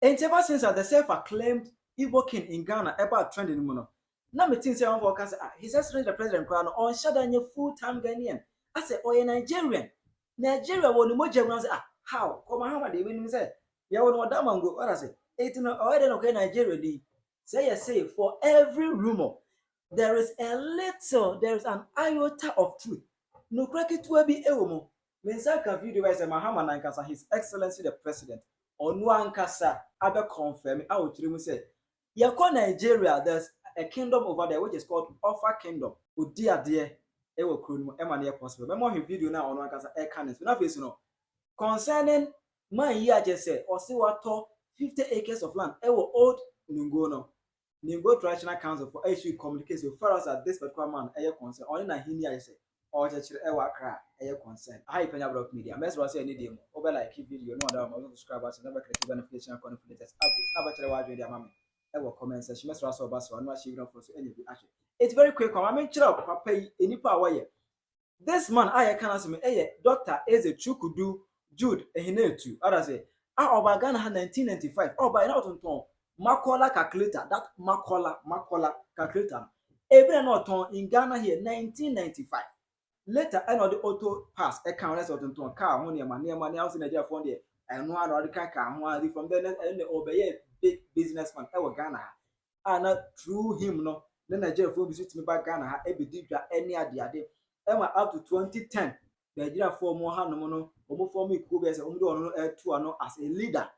And ever since the self-acclaimed Igbo King in Ghana about trending mono. Now me think say one for say his excellency the president crown on shadanye full-time Ghanaian. I say oh Nigerian. Nigeria won mo jam say how? Come Mahama dey win say. Ya won that man go what I say. It no already okay Nigeria dey. Say for every rumor there is an iota of truth. No crack to be ewomo. Mensaka video by say Mahama Nankasa his excellency the president. Onu ankasa abe confirm out to say yako Nigeria there's a kingdom over there which is called Offa Kingdom. Odi ade e wo kronum e ma na possible. Memo he video na onu ankasa e can so na face no concerning man here just say o se wato 50 acres of land e wo old Ningo no. Ningo Traditional Council for issue communication so far as this particular man e concern only na hini I say or church e wa kra e concern. Hi Penyah Block Media. Mess was say any day over like video no other more subscribers never create notification on the latest updates. Never tell why video mama. E will comment section. Mess was over so no she for so any action. It's very quick. I mean chira papa any power here. This man I can ask me Dr. Eze Chukudu Jude Ehinetu. Others say oba Ghana 1995. Oba na otonton Makola calculator. That Makola calculator. Every not in Ghana here 1995. Later, I know the auto pass account as on car money money house in Nigeria for there. And one or the car from then and the obey big businessman our Ghana. And through him no then Nigeria for visit me back Ghana every deep any idea. Emma up to 2010 Nigeria for more no for me cool as as a leader.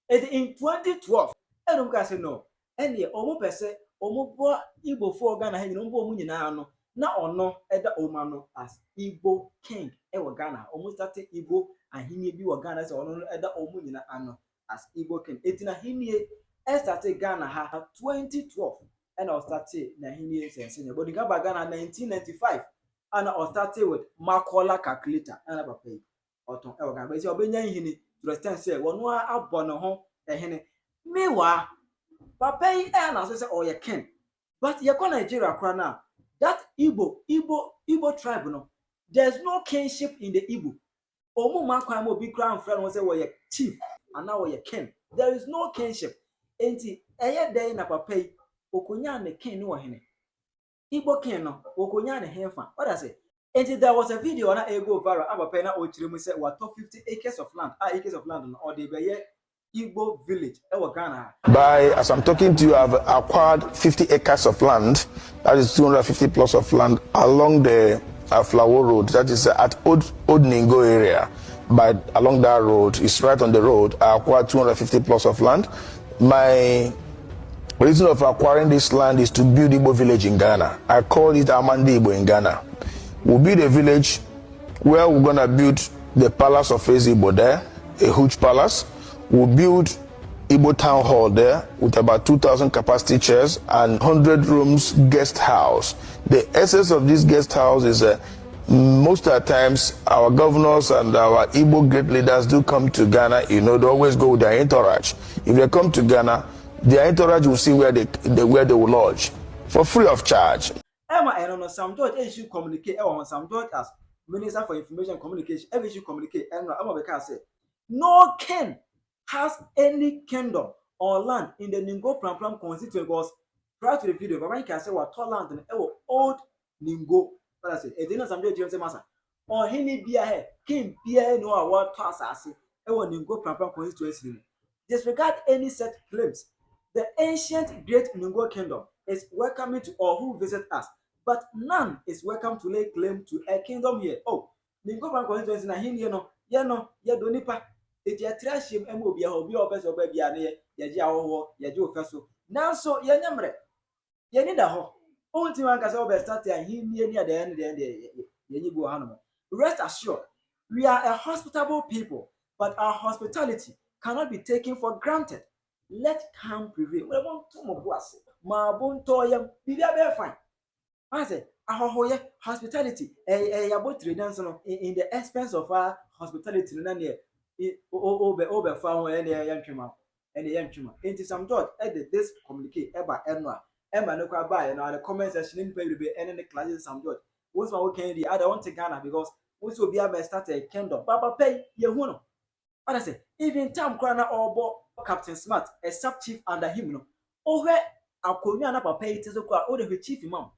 And in 2012, I don't say no. And the almost per se almost Igbo for Ghana having no na ono eda omano as Igbo King ewo Ghana almost started Igbo and he bi wo Ghana say ono eda omu nyina ano as Igbo King etina hinie started Ghana ha 2012 and I started na hinie sense but Ghana 1995 and I started with Makola calculator and I pay oton ewo Ghana but say obenya hini to extend say wono abono ho ehene mewa papa yi na say oye king but ye ko Nigeria kra na that Igbo tribe no there's no kinship in the Igbo omo man kwa mo bi crown friend won say we chief and now we king there is no kinship enti eye dey na papa yi okonya ne king no hene Igbo king no okonya ne hefa what I say enti there was a video na ego viral abapa na o chire mu say what 50 acres of land acres of land no or dey be Igbo village Ghana. By as I'm talking to you, I've acquired 50 acres of land, that is 250 plus of land along the Flower Road, that is at Old Ningo area. But along that road, it's right on the road. I acquired 250 plus of land. My reason of acquiring this land is to build Igbo village in Ghana. I call it Amandi Igbo in Ghana. We'll build a village where we're gonna build the palace of Igbo there, a huge palace. We'll build Igbo Town Hall there with about 2,000 capacity chairs and 100 rooms guest house. The essence of this guest house is most of the times our governors and our Igbo great leaders do come to Ghana, they always go with their entourage. If they come to Ghana, their entourage will see where they will lodge for free of charge. Emma, I don't know, some thought issue communicate, some thought as Minister for Information Communication, every issue communicate, and I'm going to say, no king has any kingdom or land in the Ningo Pram constituency because prior to the video, but when you can say what tall land in old Ningo, but I say, it didn't some James Massa or Henny Bia King Bia no what toss assay, Ningo Pram constituency. Disregard any such claims. The ancient great Ningo kingdom is welcoming to all who visit us, but none is welcome to lay claim to a kingdom here. Oh, Ningo Pram constituency na hini donipa. It ya trash him and will be a hobby or best of baby and ya jaw, ya do fesso. Now so ya number. Ya need a ho. Only one can over start and he near the end of the end. Rest assured, we are a hospitable people, but our hospitality cannot be taken for granted. Let calm prevail. We want to more was. Ma bon toyam, be very fine. I say, our hospitality, a boat redemption in the expense of our hospitality. Over found any young chuma. Into some dot edit this communicate about Emma no buy and the comment section in pay be any classes some dot. What's my working the other one to Ghana because we will be able to start a kingdom. Papa pay your huno. What I say, even time crana or bo Captain Smart, a sub chief under him. No, oh, where Akonya na papa yi teso kwa o de chief imam.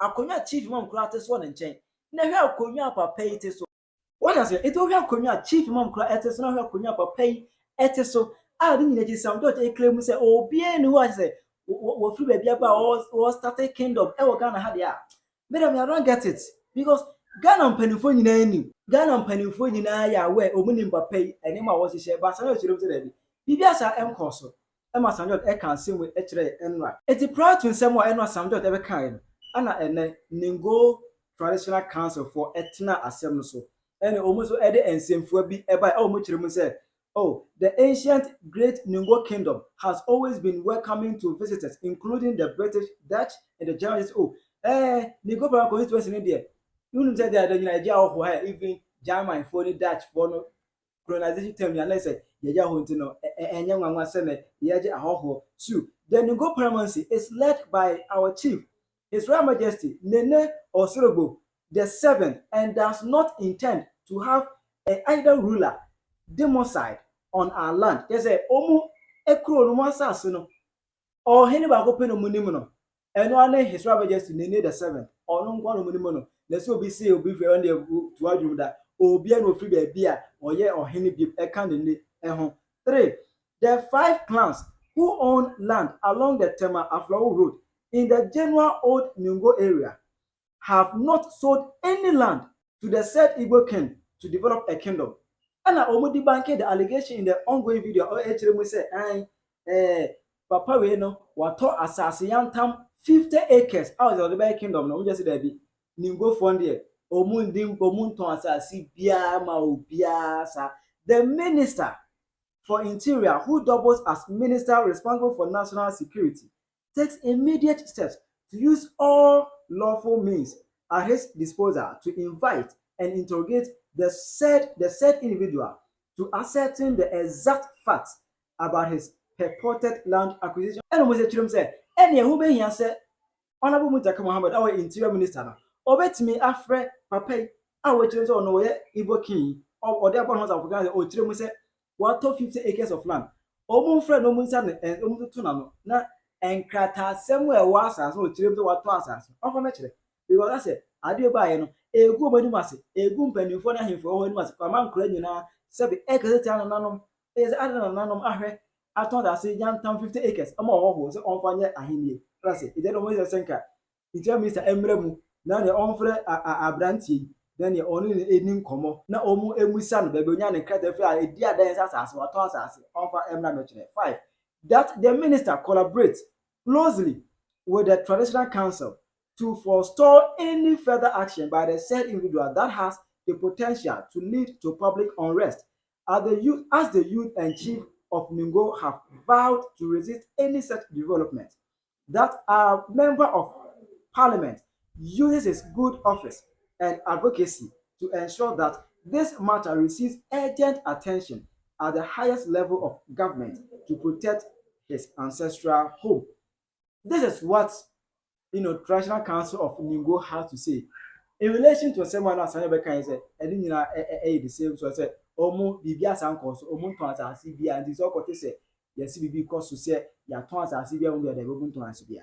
Akonya chief imam kura teso ne nchen. Na hwe Akonya papa yi teso. What does it? It hwe Akonya chief imam kura teso na hwe Akonya papa yi teso. Ah, di nyina ji sam do e claim say obi enu ho say wo free baby aba o started kingdom e wo Ghana ha dia. Madam, I don't get it because Ghana mpanimfo nyina ani. Ghana mpanimfo nyina ya we omunim papa yi ene ma wo hihye ba san chirum te dabi. Bibia sa enkoso. Emma Samuel can sing with Enra. It's prior to someone Enra Samuel ever kind. Anna and Ningo Traditional Council for Etna Assembly. So, and almost Eddie and same for be by almost said, oh, the ancient great Ningo Kingdom has always been welcoming to visitors, including the British, Dutch, and the Germans. Oh, Ningo Paraco was in India. You know that the Nigeria even German for the Dutch for no colonization term, and I said, Yaja Huntino, and young one was sent Yaja Ahoho. Two, the Ningo Paramountcy is led by our chief, His Royal Majesty Nene Osorobo the Seventh, and does not intend to have either ruler democide on our land. There's a Omu Ekro no Masasuno, or Heniba Openo Munimono, and one His Royal Majesty Nene the Seventh, or no one Munimono. Let's go be see, be fair on the to argue that. Obiano free beer or ye or henny beep a candidate. 3. The 5 clans who own land along the Tema Aflao Road in the general old Ningo area have not sold any land to the said Igbo King to develop a kingdom. And I already banked the allegation in the ongoing video. Or actually, say, Papa, we know what to assassin tam 50 acres out of the Bay Kingdom. No, just there be Ningo fund here. The Minister for Interior, who doubles as Minister responsible for national security, takes immediate steps to use all lawful means at his disposal to invite and interrogate the said individual to ascertain the exact facts about his purported land acquisition. And almost a children said, any who may here say, Honorable Mutaka Muhammad, our Interior Minister. Obetimi afre papa a we chire no we Igbo King or the abon of Ghana o chire mu say what 50 acres of land omu frɛ no mu nsa ne omu tutu na no na enkrata asɛm a ɛwɔ asase o chire mu what to asase ɔkɔ me chire because I say ade ba ye no egu omani mase egu mpanimfo na ahemfo o mani mase kwama nkora nyina sɛ be acres tia nanom is ade nanom ahwɛ aton da se yantam 50 acres ama ɔhɔ so ɔmfa nye ahenie rase ide no mo se senka Interior Minister emre mu na ne onfre abrantie na ne onu eni nkomo na omu emusa no bebe onya ne krata fi a edi adan asase wato asase onfa emra mechire. 5. That the minister collaborates closely with the traditional council to forestall any further action by the said individual that has the potential to lead to public unrest, as the youth and chief of Ningo have vowed to resist any such development. That a member of Parliament uses his good office and advocacy to ensure that this matter receives urgent attention at the highest level of government to protect his ancestral home. This is what Traditional Council of Ningo has to say in relation to someone else. I said, the same. So I said, Omo Bibia Sankos, Omo Tons, CBA, and this all say, yes, BB cost to say, ya Tons, CBA, on the Omo Tons, CBA.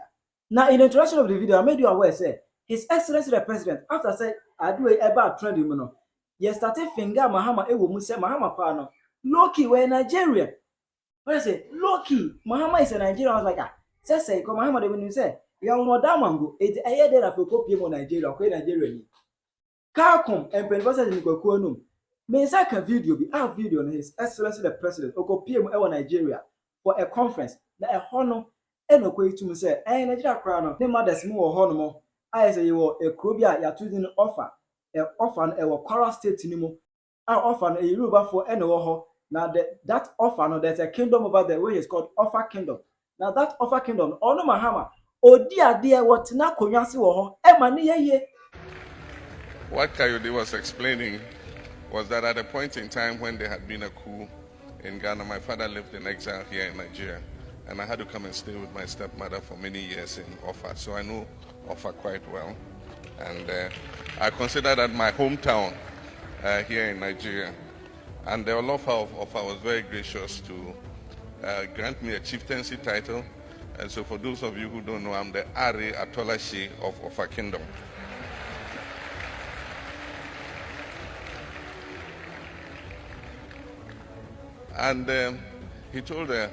Now, in the introduction of the video, I made you aware, say, His Excellency the President, after say, I do about trending, you started finger Mahama, Mahama Pano, Loki, we're Nigerian. When I say, Loki, Mahama is a Nigerian, I was like, say, come Mahama, when you say, you are no damango, it's a year that I feel copy of Nigeria, okay, Nigerian. Carcom and Penvasa in Kokonum. May second video be our video on His Excellency the President, or PM Nigeria for a conference, that a honor. Eno kwe to say, Nigeria crown, the mother's more honomo. I say you are a Krobia, you are choosing offer, a orphan, a Kora state anymore. Our orphan, a Yoruba for Eno. Now that orphan, there's a kingdom over there where it's called Offer Kingdom. Now that Offer Kingdom, Ono Mahama, oh dear, what na Konyansi wo, Emani ye. What Kayode was explaining was that at a point in time when there had been a coup in Ghana, my father lived in exile here in Nigeria. And I had to come and stay with my stepmother for many years in Offa. So I know Offa quite well. And I consider that my hometown here in Nigeria. And the Olofa of Offa was very gracious to grant me a chieftaincy title. And so for those of you who don't know, I'm the Are Atolashi of Ofa Kingdom. And he told a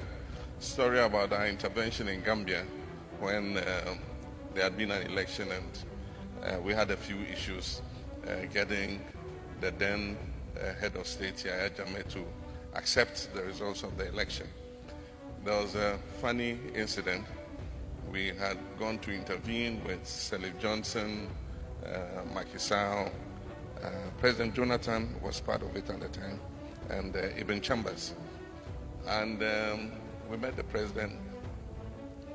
story about our intervention in Gambia when there had been an election and we had a few issues getting the then head of state, Yahya Jammeh, to accept the results of the election. There was a funny incident. We had gone to intervene with Salif Johnson, Macky Sall, President Jonathan was part of it at the time, and Ibn Chambers. And we met the president,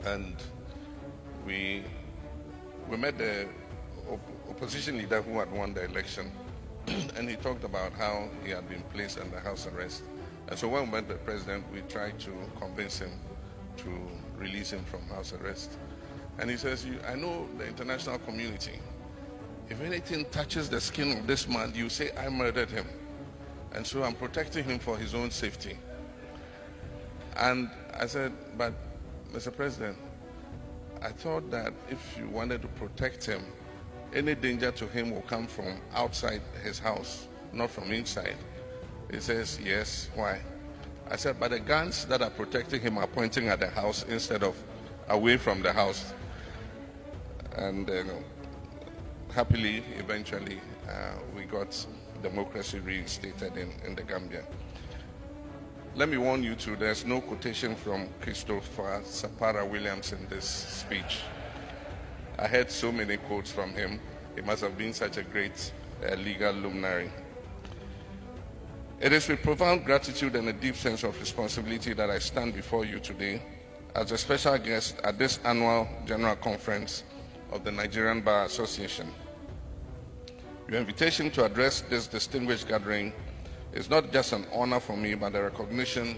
and we met the opposition leader who had won the election, and he talked about how he had been placed under house arrest. And so when we met the president, we tried to convince him to release him from house arrest. And he says, I know the international community. If anything touches the skin of this man, you say I murdered him. And so I'm protecting him for his own safety. And I said, but Mr. President, I thought that if you wanted to protect him, any danger to him will come from outside his house, not from inside. He says, yes, why? I said, but the guns that are protecting him are pointing at the house instead of away from the house. And happily, eventually, we got democracy reinstated in the Gambia. Let me warn you too, there's no quotation from Christopher Sapara Williams in this speech. I heard so many quotes from him. He must have been such a great legal luminary. It is with profound gratitude and a deep sense of responsibility that I stand before you today as a special guest at this annual General Conference of the Nigerian Bar Association. Your invitation to address this distinguished gathering is not just an honor for me, but a recognition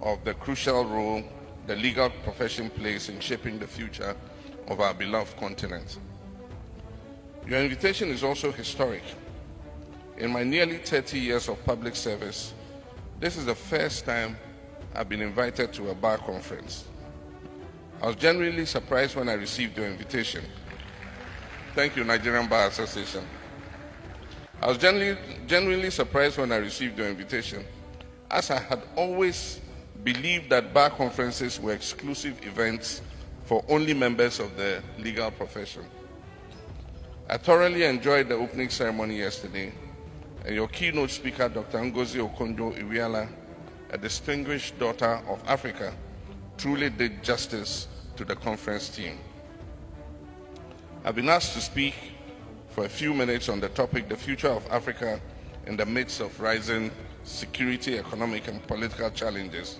of the crucial role the legal profession plays in shaping the future of our beloved continent. Your invitation is also historic. In my nearly 30 years of public service, this is the first time I've been invited to a bar conference. I was genuinely surprised when I received your invitation. Thank you, Nigerian Bar Association. I was genuinely surprised when I received your invitation, as I had always believed that bar conferences were exclusive events for only members of the legal profession. I thoroughly enjoyed the opening ceremony yesterday, and your keynote speaker, Dr. Ngozi Okonjo-Iweala, a distinguished daughter of Africa, truly did justice to the conference theme. I've been asked to speak for a few minutes on the topic, the future of Africa in the midst of rising security, economic, and political challenges.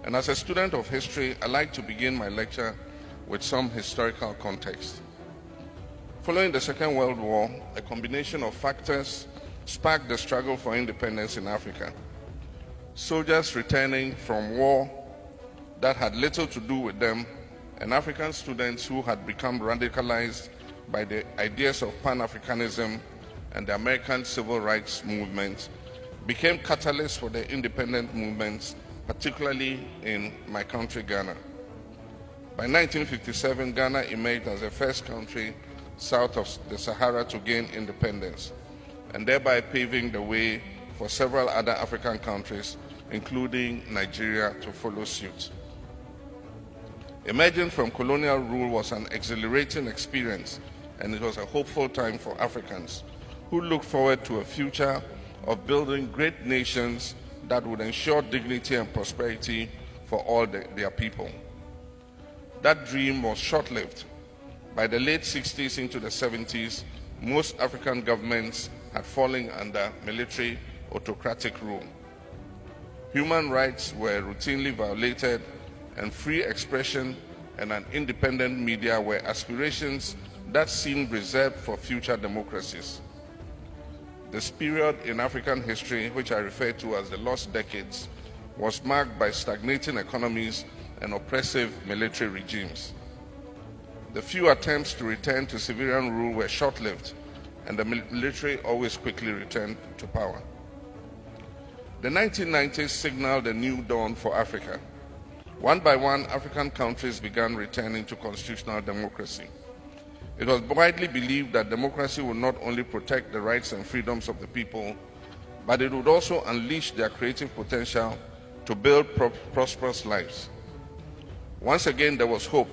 And as a student of history, I like to begin my lecture with some historical context. Following the Second World War, a combination of factors sparked the struggle for independence in Africa. Soldiers returning from war that had little to do with them, and African students who had become radicalized by the ideas of Pan-Africanism and the American Civil Rights Movement became catalysts for the independent movements, particularly in my country, Ghana. By 1957, Ghana emerged as the first country south of the Sahara to gain independence, and thereby paving the way for several other African countries, including Nigeria, to follow suit. Emerging from colonial rule was an exhilarating experience, and it was a hopeful time for Africans who looked forward to a future of building great nations that would ensure dignity and prosperity for all their people. That dream was short-lived. By the late 60s into the 70s, most African governments had fallen under military autocratic rule. Human rights were routinely violated, and free expression and an independent media were aspirations that seemed reserved for future democracies. This period in African history, which I refer to as the lost decades, was marked by stagnating economies and oppressive military regimes. The few attempts to return to civilian rule were short-lived, and the military always quickly returned to power. The 1990s signaled a new dawn for Africa. One by one, African countries began returning to constitutional democracy. It was widely believed that democracy would not only protect the rights and freedoms of the people, but it would also unleash their creative potential to build prosperous lives. Once again, there was hope.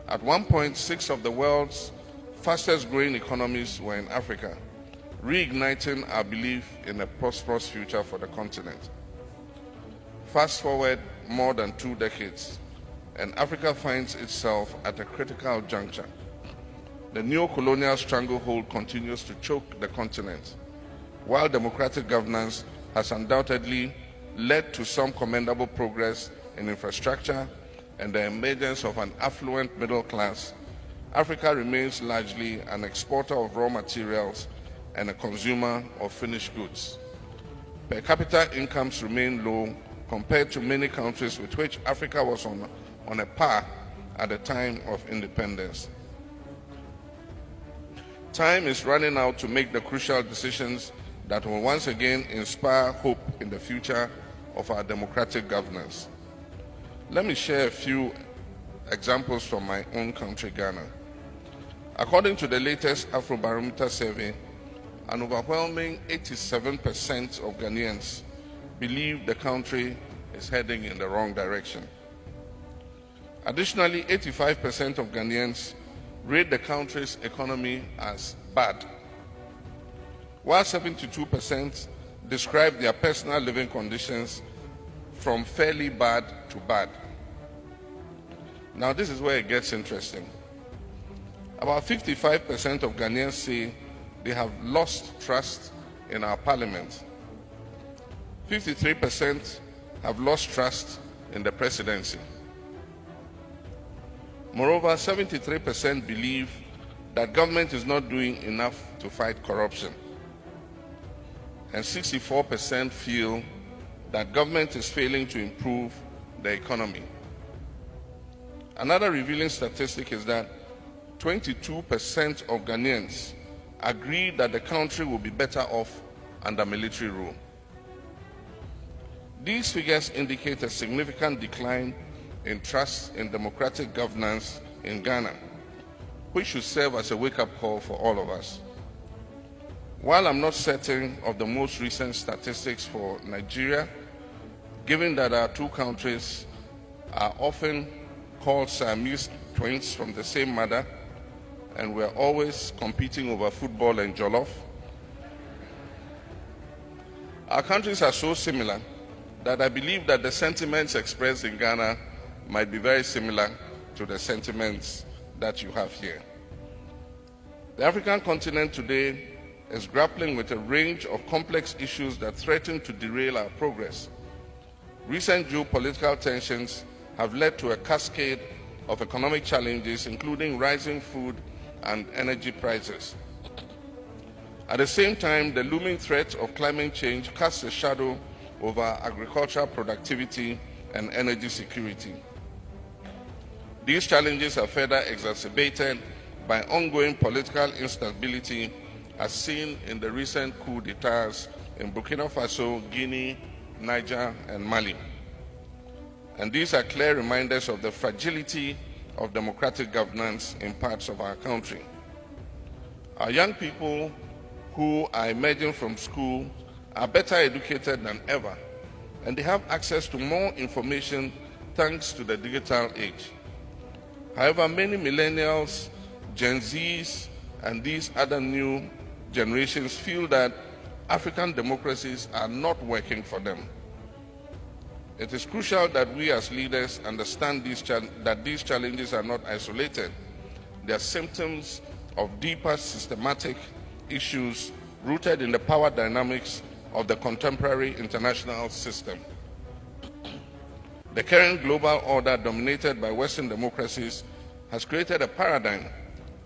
At one point, 6 of the world's fastest growing economies were in Africa, reigniting our belief in a prosperous future for the continent. Fast forward more than 2 decades, and Africa finds itself at a critical juncture. The neo-colonial stranglehold continues to choke the continent, while democratic governance has undoubtedly led to some commendable progress in infrastructure and the emergence of an affluent middle class. Africa remains largely an exporter of raw materials and a consumer of finished goods. Per capita incomes remain low compared to many countries with which Africa was on a par at the time of independence. Time is running out to make the crucial decisions that will once again inspire hope in the future of our democratic governance. Let me share a few examples from my own country, Ghana. According to the latest Afrobarometer survey, an overwhelming 87% of Ghanaians believe the country is heading in the wrong direction. Additionally, 85% of Ghanaians rate the country's economy as bad, while 72% describe their personal living conditions from fairly bad to bad. Now, this is where it gets interesting. About 55% of Ghanaians say they have lost trust in our parliament. 53% have lost trust in the presidency. Moreover, 73% believe that government is not doing enough to fight corruption. And 64% feel that government is failing to improve the economy. Another revealing statistic is that 22% of Ghanaians agree that the country will be better off under military rule. These figures indicate a significant decline in trust in democratic governance in Ghana, which should serve as a wake-up call for all of us. While I'm not certain of the most recent statistics for Nigeria, given that our two countries are often called Siamese twins from the same mother, and we're always competing over football and jollof, our countries are so similar that I believe that the sentiments expressed in Ghana might be very similar to the sentiments that you have here. The African continent today is grappling with a range of complex issues that threaten to derail our progress. Recent geopolitical tensions have led to a cascade of economic challenges, including rising food and energy prices. At the same time, the looming threat of climate change casts a shadow over agricultural productivity and energy security. These challenges are further exacerbated by ongoing political instability, as seen in the recent coup d'etats in Burkina Faso, Guinea, Niger, and Mali. And these are clear reminders of the fragility of democratic governance in parts of our country. Our young people who are emerging from school are better educated than ever, and they have access to more information thanks to the digital age. However, many millennials, Gen Zs, and these other new generations feel that African democracies are not working for them. It is crucial that we as leaders understand that these challenges are not isolated. They are symptoms of deeper systematic issues rooted in the power dynamics of the contemporary international system. The current global order, dominated by Western democracies, has created a paradigm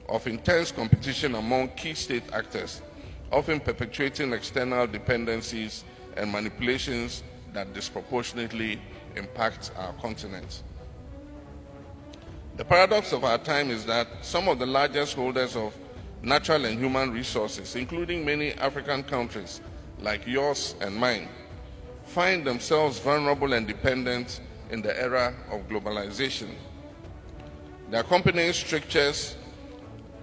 of intense competition among key state actors, often perpetuating external dependencies and manipulations that disproportionately impact our continent. The paradox of our time is that some of the largest holders of natural and human resources, including many African countries like yours and mine, find themselves vulnerable and dependent in the era of globalization. The accompanying strictures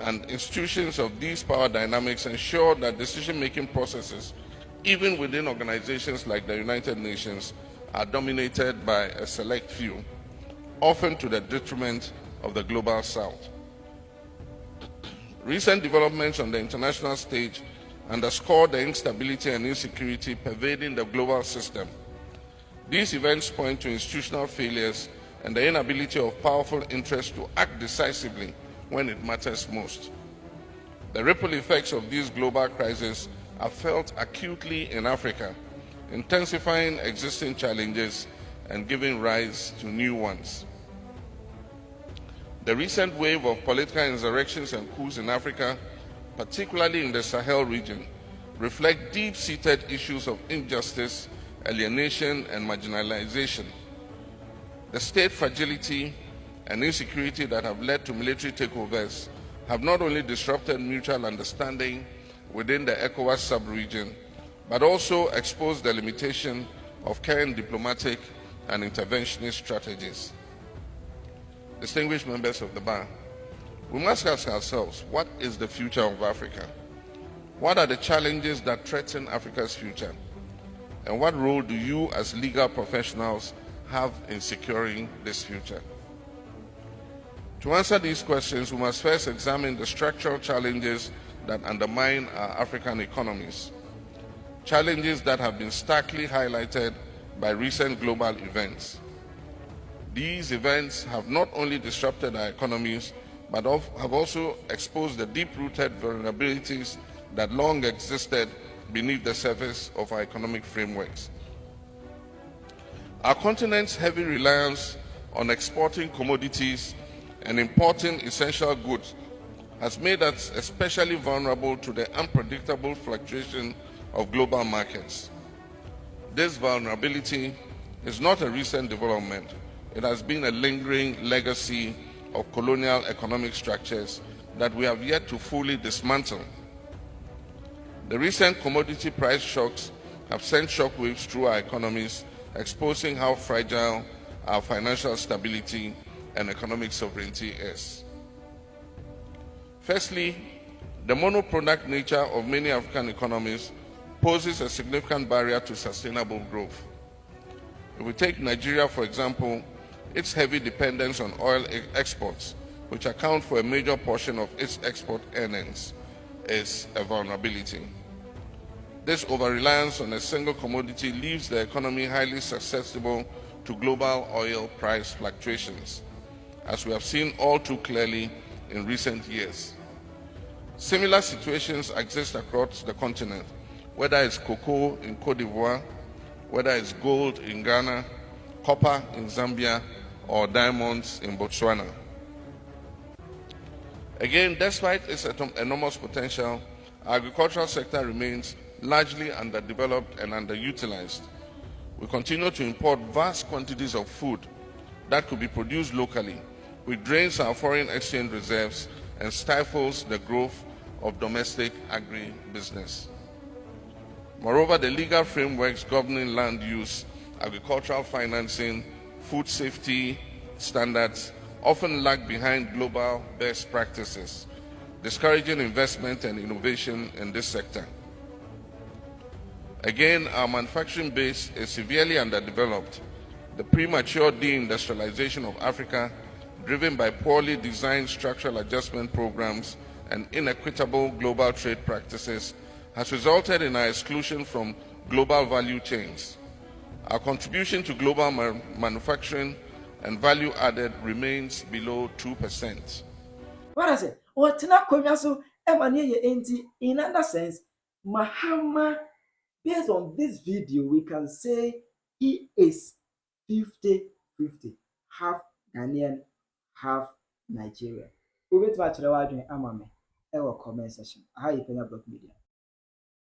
and institutions of these power dynamics ensure that decision-making processes, even within organizations like the United Nations, are dominated by a select few, often to the detriment of the global South. Recent developments on the international stage underscore the instability and insecurity pervading the global system. These events point to institutional failures and the inability of powerful interests to act decisively when it matters most. The ripple effects of these global crises are felt acutely in Africa, intensifying existing challenges and giving rise to new ones. The recent wave of political insurrections and coups in Africa, particularly in the Sahel region, reflect deep-seated issues of injustice, alienation, and marginalization. The state fragility and insecurity that have led to military takeovers have not only disrupted mutual understanding within the ECOWAS sub-region, but also exposed the limitation of current diplomatic and interventionist strategies. Distinguished members of the bar, we must ask ourselves, what is the future of Africa? What are the challenges that threaten Africa's future? And what role do you as legal professionals have in securing this future? To answer these questions, we must first examine the structural challenges that undermine our African economies, challenges that have been starkly highlighted by recent global events. These events have not only disrupted our economies, but have also exposed the deep-rooted vulnerabilities that long existed beneath the surface of our economic frameworks. Our continent's heavy reliance on exporting commodities and importing essential goods has made us especially vulnerable to the unpredictable fluctuation of global markets. This vulnerability is not a recent development. It has been a lingering legacy of colonial economic structures that we have yet to fully dismantle. The recent commodity price shocks have sent shockwaves through our economies, exposing how fragile our financial stability and economic sovereignty is. Firstly, the monoproduct nature of many African economies poses a significant barrier to sustainable growth. If we take Nigeria, for example, its heavy dependence on oil exports, which account for a major portion of its export earnings, is a vulnerability. This over-reliance on a single commodity leaves the economy highly susceptible to global oil price fluctuations, as we have seen all too clearly in recent years. Similar situations exist across the continent, whether it's cocoa in Cote d'Ivoire, whether it's gold in Ghana, copper in Zambia, or diamonds in Botswana. Again, despite its enormous potential, our agricultural sector remains largely underdeveloped and underutilized. We continue to import vast quantities of food that could be produced locally, which drains our foreign exchange reserves and stifles the growth of domestic agribusiness. Moreover, the legal frameworks governing land use, agricultural financing, food safety standards often lag behind global best practices, discouraging investment and innovation in this sector. Again, our manufacturing base is severely underdeveloped. The premature deindustrialization of Africa, driven by poorly designed structural adjustment programs and inequitable global trade practices, has resulted in our exclusion from global value chains. Our contribution to global manufacturing and value added remains below 2%. What I say? What na konya so in another sense, Mahama, based on this video, we can say he is 50-50, half Ghanaian, half Nigerian. We wait for a while during Amame. Comment section. How you Penyah Block Media.